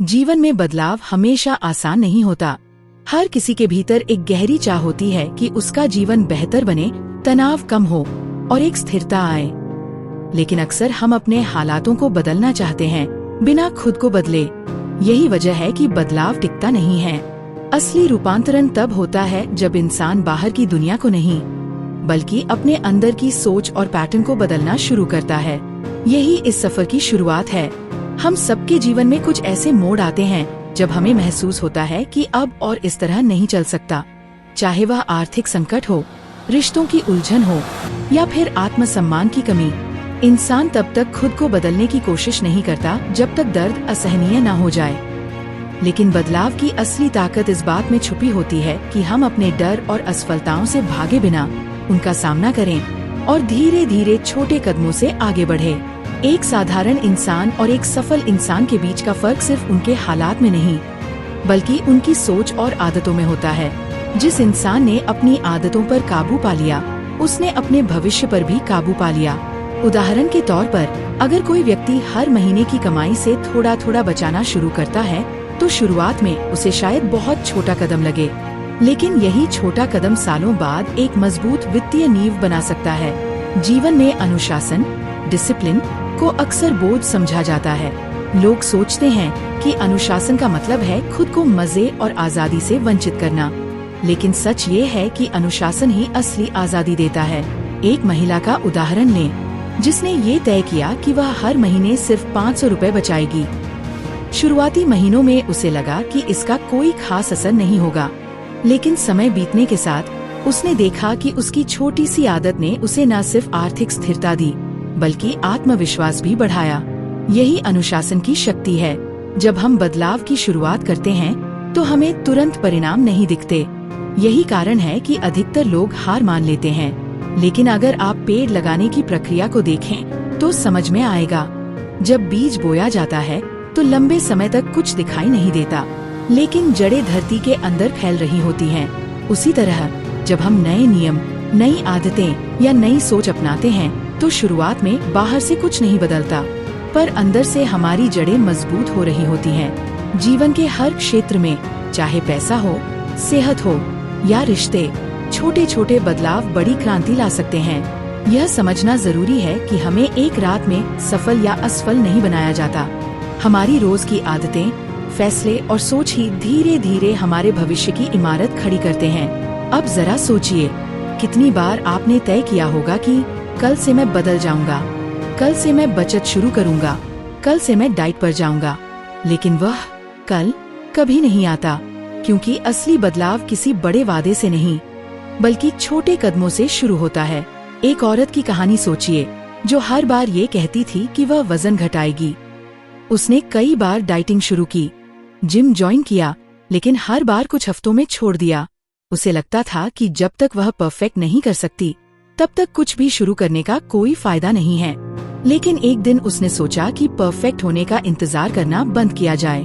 जीवन में बदलाव हमेशा आसान नहीं होता। हर किसी के भीतर एक गहरी चाह होती है कि उसका जीवन बेहतर बने, तनाव कम हो और एक स्थिरता आए। लेकिन अक्सर हम अपने हालातों को बदलना चाहते हैं, बिना खुद को बदले। यही वजह है कि बदलाव टिकता नहीं है। असली रूपांतरण तब होता है जब इंसान बाहर की दुनिया को नहीं, बल्कि अपने अंदर की सोच और पैटर्न को बदलना शुरू करता है। यही इस सफर की शुरुआत है। हम सबके जीवन में कुछ ऐसे मोड़ आते हैं जब हमें महसूस होता है कि अब और इस तरह नहीं चल सकता। चाहे वह आर्थिक संकट हो, रिश्तों की उलझन हो या फिर आत्मसम्मान की कमी। इंसान तब तक खुद को बदलने की कोशिश नहीं करता जब तक दर्द असहनीय न हो जाए। लेकिन बदलाव की असली ताकत इस बात में छुपी होती है कि हम अपने डर और असफलताओं से भागे बिना उनका सामना करें और धीरे धीरे छोटे कदमों से आगे बढ़े। एक साधारण इंसान और एक सफल इंसान के बीच का फर्क सिर्फ उनके हालात में नहीं, बल्कि उनकी सोच और आदतों में होता है। जिस इंसान ने अपनी आदतों पर काबू पा लिया, उसने अपने भविष्य पर भी काबू पा लिया। उदाहरण के तौर पर, अगर कोई व्यक्ति हर महीने की कमाई से थोड़ा थोड़ा बचाना शुरू करता है, तो शुरुआत में उसे शायद बहुत छोटा कदम लगे, लेकिन यही छोटा कदम सालों बाद एक मजबूत वित्तीय नींव बना सकता है। जीवन में अनुशासन, डिसिप्लिन को अक्सर बोझ समझा जाता है। लोग सोचते हैं कि अनुशासन का मतलब है खुद को मजे और आजादी से वंचित करना, लेकिन सच ये है कि अनुशासन ही असली आजादी देता है। एक महिला का उदाहरण लें, जिसने ये तय किया कि वह हर महीने सिर्फ 500 रुपए बचाएगी। शुरुआती महीनों में उसे लगा कि इसका कोई खास असर नहीं होगा, लेकिन समय बीतने के साथ उसने देखा कि उसकी छोटी सी आदत ने उसे न सिर्फ आर्थिक स्थिरता दी, बल्कि आत्मविश्वास भी बढ़ाया। यही अनुशासन की शक्ति है। जब हम बदलाव की शुरुआत करते हैं, तो हमें तुरंत परिणाम नहीं दिखते। यही कारण है कि अधिकतर लोग हार मान लेते हैं। लेकिन अगर आप पेड़ लगाने की प्रक्रिया को देखें, तो समझ में आएगा। जब बीज बोया जाता है, तो लंबे समय तक कुछ दिखाई नहीं देता, लेकिन जड़ें धरती के अंदर फैल रही होती हैं। उसी तरह जब हम नए नियम, नई आदतें या नई सोच अपनाते हैं, तो शुरुआत में बाहर से कुछ नहीं बदलता, पर अंदर से हमारी जड़ें मजबूत हो रही होती हैं। जीवन के हर क्षेत्र में, चाहे पैसा हो, सेहत हो या रिश्ते, छोटे छोटे बदलाव बड़ी क्रांति ला सकते हैं। यह समझना जरूरी है कि हमें एक रात में सफल या असफल नहीं बनाया जाता। हमारी रोज की आदतें, फैसले और सोच ही धीरे धीरे हमारे भविष्य की इमारत खड़ी करते हैं। अब जरा सोचिए, कितनी बार आपने तय किया होगा कि कल से मैं बदल जाऊंगा, कल से मैं बचत शुरू करूंगा, कल से मैं डाइट पर जाऊंगा, लेकिन वह कल कभी नहीं आता, क्योंकि असली बदलाव किसी बड़े वादे से नहीं, बल्कि छोटे कदमों से शुरू होता है। एक औरत की कहानी सोचिए, जो हर बार ये कहती थी कि वह वजन घटाएगी। उसने कई बार डाइटिंग शुरू की, जिम ज्वाइन किया, लेकिन हर बार कुछ हफ्तों में छोड़ दिया। उसे लगता था कि जब तक वह परफेक्ट नहीं कर सकती, तब तक कुछ भी शुरू करने का कोई फायदा नहीं है। लेकिन एक दिन उसने सोचा कि परफेक्ट होने का इंतजार करना बंद किया जाए।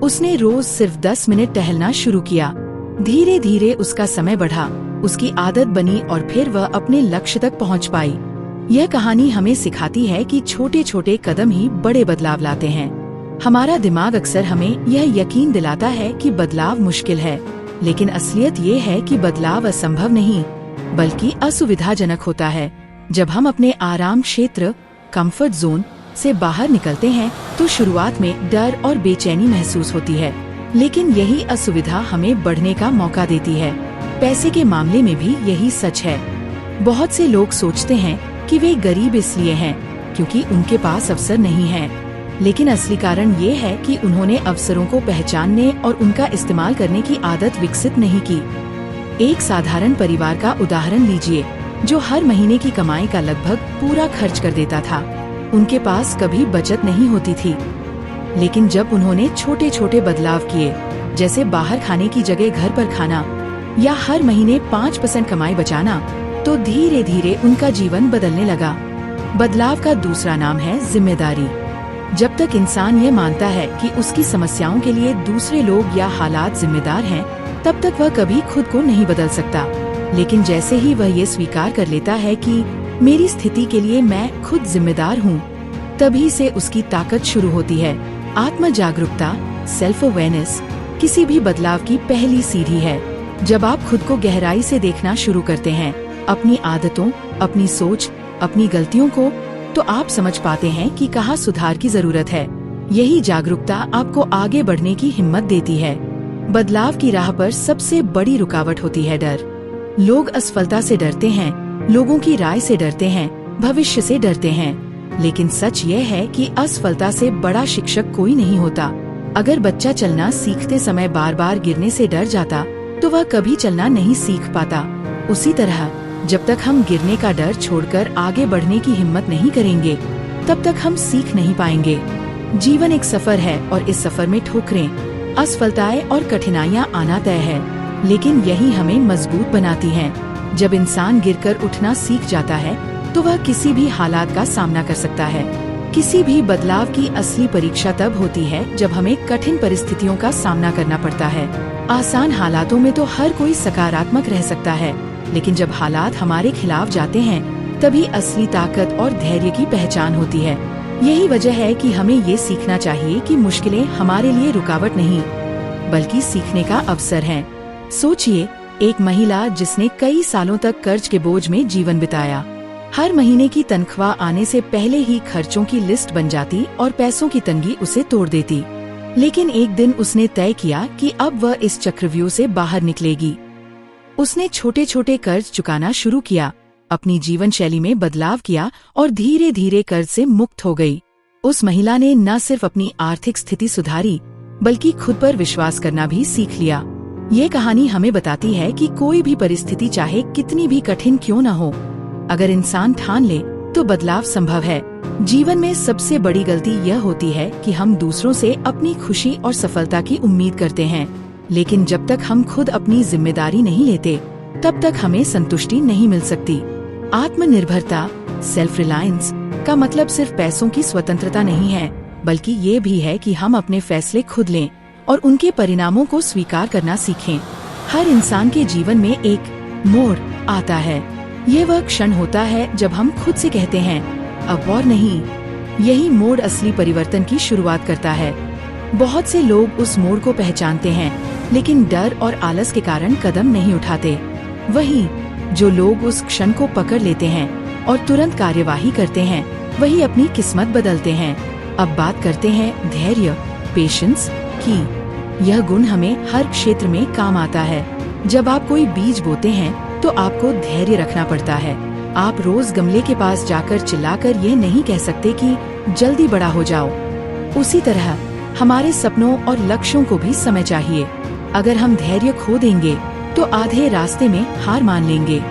उसने रोज सिर्फ 10 मिनट टहलना शुरू किया। धीरे धीरे उसका समय बढ़ा, उसकी आदत बनी और फिर वह अपने लक्ष्य तक पहुंच पाई। यह कहानी हमें सिखाती है कि छोटे छोटे कदम ही बड़े बदलाव लाते हैं। हमारा दिमाग अक्सर हमें यह यकीन दिलाता है कि बदलाव मुश्किल है, लेकिन असलियत ये है कि बदलाव असंभव नहीं, बल्कि असुविधाजनक होता है। जब हम अपने आराम क्षेत्र, कंफर्ट जोन से बाहर निकलते हैं, तो शुरुआत में डर और बेचैनी महसूस होती है, लेकिन यही असुविधा हमें बढ़ने का मौका देती है। पैसे के मामले में भी यही सच है। बहुत से लोग सोचते हैं कि वे गरीब इसलिए हैं क्योंकि उनके पास अवसर नहीं है, लेकिन असली कारण ये है कि उन्होंने अवसरों को पहचानने और उनका इस्तेमाल करने की आदत विकसित नहीं की। एक साधारण परिवार का उदाहरण लीजिए, जो हर महीने की कमाई का लगभग पूरा खर्च कर देता था। उनके पास कभी बचत नहीं होती थी, लेकिन जब उन्होंने छोटे छोटे बदलाव किए, जैसे बाहर खाने की जगह घर पर खाना या हर महीने 5% कमाई बचाना, तो धीरे धीरे उनका जीवन बदलने लगा। बदलाव का दूसरा नाम है जिम्मेदारी। जब तक इंसान ये मानता है कि उसकी समस्याओं के लिए दूसरे लोग या हालात जिम्मेदार हैं, तब तक वह कभी खुद को नहीं बदल सकता। लेकिन जैसे ही वह ये स्वीकार कर लेता है कि मेरी स्थिति के लिए मैं खुद जिम्मेदार हूँ, तभी से उसकी ताकत शुरू होती है। आत्म जागरूकता, सेल्फ अवेयरनेस किसी भी बदलाव की पहली सीढ़ी है। जब आप खुद को गहराई से देखना शुरू करते हैं, अपनी आदतों, अपनी सोच, अपनी गलतियों को, तो आप समझ पाते हैं कि कहाँ सुधार की जरूरत है। यही जागरूकता आपको आगे बढ़ने की हिम्मत देती है। बदलाव की राह पर सबसे बड़ी रुकावट होती है डर। लोग असफलता से डरते हैं, लोगों की राय से डरते हैं, भविष्य से डरते हैं। लेकिन सच ये है कि असफलता से बड़ा शिक्षक कोई नहीं होता। अगर बच्चा चलना सीखते समय बार बार गिरने से डर जाता, तो वह कभी चलना नहीं सीख पाता। उसी तरह जब तक हम गिरने का डर छोड़कर आगे बढ़ने की हिम्मत नहीं करेंगे, तब तक हम सीख नहीं पाएंगे। जीवन एक सफर है और इस सफर में ठोकरें, असफलताएं और कठिनाइयां आना तय है, लेकिन यही हमें मजबूत बनाती हैं। जब इंसान गिरकर उठना सीख जाता है, तो वह किसी भी हालात का सामना कर सकता है। किसी भी बदलाव की असली परीक्षा तब होती है जब हमें कठिन परिस्थितियों का सामना करना पड़ता है। आसान हालातों में तो हर कोई सकारात्मक रह सकता है, लेकिन जब हालात हमारे खिलाफ जाते हैं, तभी असली ताकत और धैर्य की पहचान होती है। यही वजह है कि हमें ये सीखना चाहिए कि मुश्किलें हमारे लिए रुकावट नहीं, बल्कि सीखने का अवसर हैं। सोचिए, एक महिला जिसने कई सालों तक कर्ज के बोझ में जीवन बिताया। हर महीने की तनख्वाह आने से पहले ही खर्चों की लिस्ट बन जाती और पैसों की तंगी उसे तोड़ देती। लेकिन एक दिन उसने तय किया कि अब वह इस चक्रव्यूह से बाहर निकलेगी। उसने छोटे छोटे कर्ज चुकाना शुरू किया, अपनी जीवन शैली में बदलाव किया और धीरे धीरे कर्ज से मुक्त हो गई। उस महिला ने न सिर्फ अपनी आर्थिक स्थिति सुधारी, बल्कि खुद पर विश्वास करना भी सीख लिया। ये कहानी हमें बताती है कि कोई भी परिस्थिति चाहे कितनी भी कठिन क्यों न हो, अगर इंसान ठान ले तो बदलाव संभव है। जीवन में सबसे बड़ी गलती यह होती है कि हम दूसरों से अपनी खुशी और सफलता की उम्मीद करते हैं, लेकिन जब तक हम खुद अपनी जिम्मेदारी नहीं लेते, तब तक हमें संतुष्टि नहीं मिल सकती। आत्मनिर्भरता, सेल्फ रिलायंस का मतलब सिर्फ पैसों की स्वतंत्रता नहीं है, बल्कि ये भी है कि हम अपने फैसले खुद लें और उनके परिणामों को स्वीकार करना सीखें। हर इंसान के जीवन में एक मोड़ आता है। ये वह क्षण होता है जब हम खुद से कहते हैं, अब और नहीं। यही मोड़ असली परिवर्तन की शुरुआत करता है। बहुत से लोग उस मोड़ को पहचानते हैं, लेकिन डर और आलस के कारण कदम नहीं उठाते। वहीं जो लोग उस क्षण को पकड़ लेते हैं और तुरंत कार्यवाही करते हैं, वही अपनी किस्मत बदलते हैं। अब बात करते हैं धैर्य, पेशेंस की। यह गुण हमें हर क्षेत्र में काम आता है। जब आप कोई बीज बोते हैं, तो आपको धैर्य रखना पड़ता है। आप रोज गमले के पास जाकर चिल्लाकर यह नहीं कह सकते कि जल्दी बड़ा हो जाओ। उसी तरह हमारे सपनों और लक्ष्यों को भी समय चाहिए। अगर हम धैर्य खो देंगे, तो आधे रास्ते में हार मान लेंगे,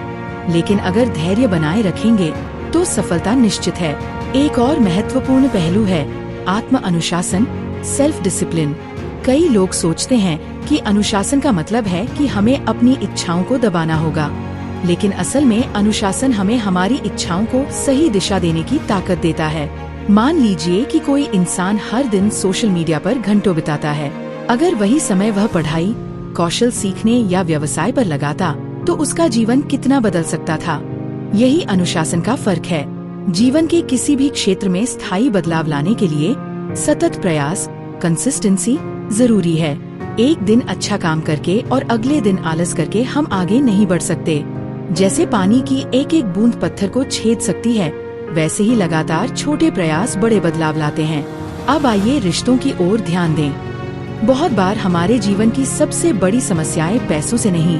लेकिन अगर धैर्य बनाए रखेंगे, तो सफलता निश्चित है। एक और महत्वपूर्ण पहलू है आत्म अनुशासन, सेल्फ डिसिप्लिन। कई लोग सोचते हैं कि अनुशासन का मतलब है कि हमें अपनी इच्छाओं को दबाना होगा, लेकिन असल में अनुशासन हमें हमारी इच्छाओं को सही दिशा देने की ताकत देता है। मान लीजिए कि कोई इंसान हर दिन सोशल मीडिया पर घंटों बिताता है। अगर वही समय वह पढ़ाई, कौशल सीखने या व्यवसाय पर लगाता, तो उसका जीवन कितना बदल सकता था। यही अनुशासन का फर्क है। जीवन के किसी भी क्षेत्र में स्थायी बदलाव लाने के लिए सतत प्रयास, कंसिस्टेंसी जरूरी है। एक दिन अच्छा काम करके और अगले दिन आलस करके हम आगे नहीं बढ़ सकते। जैसे पानी की एक एक बूंद पत्थर को छेद सकती है, वैसे ही लगातार छोटे प्रयास बड़े बदलाव लाते हैं। अब आइए रिश्तों की ओर ध्यान दें। बहुत बार हमारे जीवन की सबसे बड़ी समस्याएं पैसों से नहीं,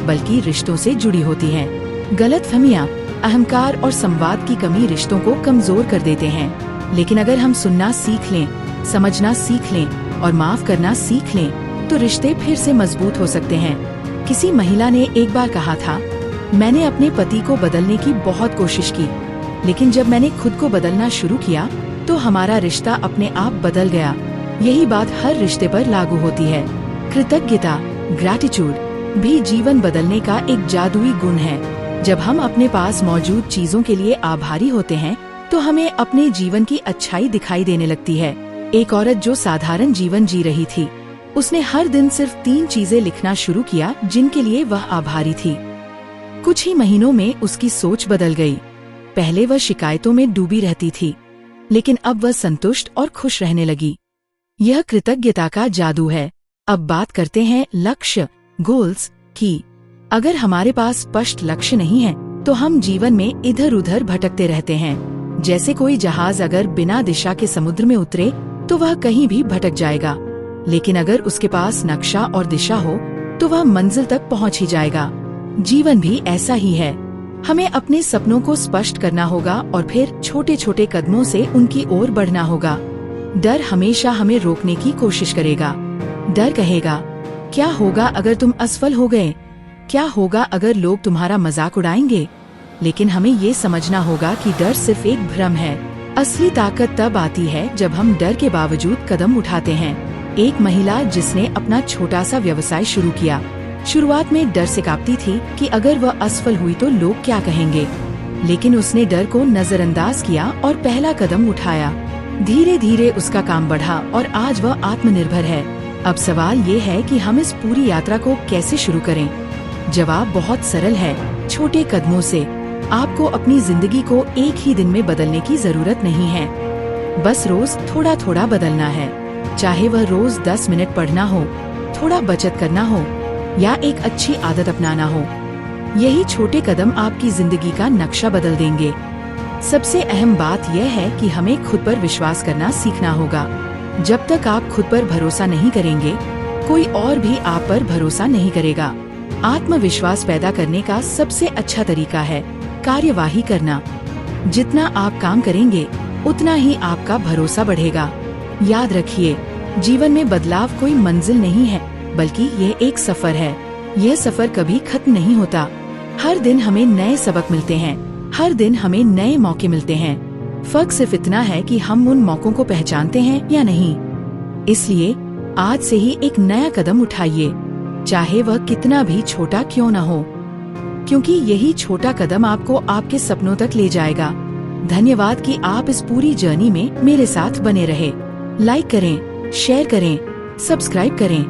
बल्कि रिश्तों से जुड़ी होती हैं। गलतफहमियां, अहंकार और संवाद की कमी रिश्तों को कमजोर कर देते हैं। लेकिन अगर हम सुनना सीख लें, समझना सीख लें और माफ करना सीख लें, तो रिश्ते फिर से मजबूत हो सकते हैं। किसी महिला ने एक बार कहा था, मैंने अपने पति को बदलने की बहुत कोशिश की, लेकिन जब मैंने खुद को बदलना शुरू किया, तो हमारा रिश्ता अपने आप बदल गया। यही बात हर रिश्ते पर लागू होती है। कृतज्ञता, ग्रैटिट्यूड भी जीवन बदलने का एक जादुई गुण है। जब हम अपने पास मौजूद चीजों के लिए आभारी होते हैं, तो हमें अपने जीवन की अच्छाई दिखाई देने लगती है। एक औरत जो साधारण जीवन जी रही थी, उसने हर दिन सिर्फ 3 चीजें लिखना शुरू किया जिनके लिए वह आभारी थी। कुछ ही महीनों में उसकी सोच बदल गई। पहले वह शिकायतों में डूबी रहती थी, लेकिन अब वह संतुष्ट और खुश रहने लगी। यह कृतज्ञता का जादू है। अब बात करते हैं लक्ष्य, गोल्स की। अगर हमारे पास स्पष्ट लक्ष्य नहीं है तो हम जीवन में इधर उधर भटकते रहते हैं। जैसे कोई जहाज अगर बिना दिशा के समुद्र में उतरे तो वह कहीं भी भटक जाएगा, लेकिन अगर उसके पास नक्शा और दिशा हो तो वह मंजिल तक पहुंच ही जाएगा। जीवन भी ऐसा ही है। हमें अपने सपनों को स्पष्ट करना होगा और फिर छोटे छोटे कदमों से उनकी ओर बढ़ना होगा। डर हमेशा हमें रोकने की कोशिश करेगा। डर कहेगा, क्या होगा अगर तुम असफल हो गए? क्या होगा अगर लोग तुम्हारा मजाक उड़ाएंगे? लेकिन हमें ये समझना होगा कि डर सिर्फ एक भ्रम है। असली ताकत तब आती है जब हम डर के बावजूद कदम उठाते हैं। एक महिला जिसने अपना छोटा सा व्यवसाय शुरू किया, शुरुआत में डर से कांपती थी कि अगर वह असफल हुई तो लोग क्या कहेंगे, लेकिन उसने डर को नजरअंदाज किया और पहला कदम उठाया। धीरे धीरे उसका काम बढ़ा और आज वह आत्मनिर्भर है। अब सवाल ये है कि हम इस पूरी यात्रा को कैसे शुरू करें? जवाब बहुत सरल है, छोटे कदमों से। आपको अपनी जिंदगी को एक ही दिन में बदलने की जरूरत नहीं है, बस रोज थोड़ा थोड़ा बदलना है। चाहे वह रोज 10 मिनट पढ़ना हो, थोड़ा बचत करना हो या एक अच्छी आदत अपनाना हो, यही छोटे कदम आपकी जिंदगी का नक्शा बदल देंगे। सबसे अहम बात यह है कि हमें खुद पर विश्वास करना सीखना होगा। जब तक आप खुद पर भरोसा नहीं करेंगे, कोई और भी आप पर भरोसा नहीं करेगा। आत्मविश्वास पैदा करने का सबसे अच्छा तरीका है कार्यवाही करना। जितना आप काम करेंगे उतना ही आपका भरोसा बढ़ेगा। याद रखिए, जीवन में बदलाव कोई मंजिल नहीं है, बल्कि यह एक सफर है। यह सफर कभी खत्म नहीं होता। हर दिन हमें नए सबक मिलते हैं, हर दिन हमें नए मौके मिलते हैं। फर्क सिर्फ इतना है कि हम उन मौकों को पहचानते हैं या नहीं। इसलिए आज से ही एक नया कदम उठाइए, चाहे वह कितना भी छोटा क्यों न हो, क्योंकि यही छोटा कदम आपको आपके सपनों तक ले जाएगा। धन्यवाद कि आप इस पूरी जर्नी में मेरे साथ बने रहे। लाइक करें, शेयर करें, सब्सक्राइब करें।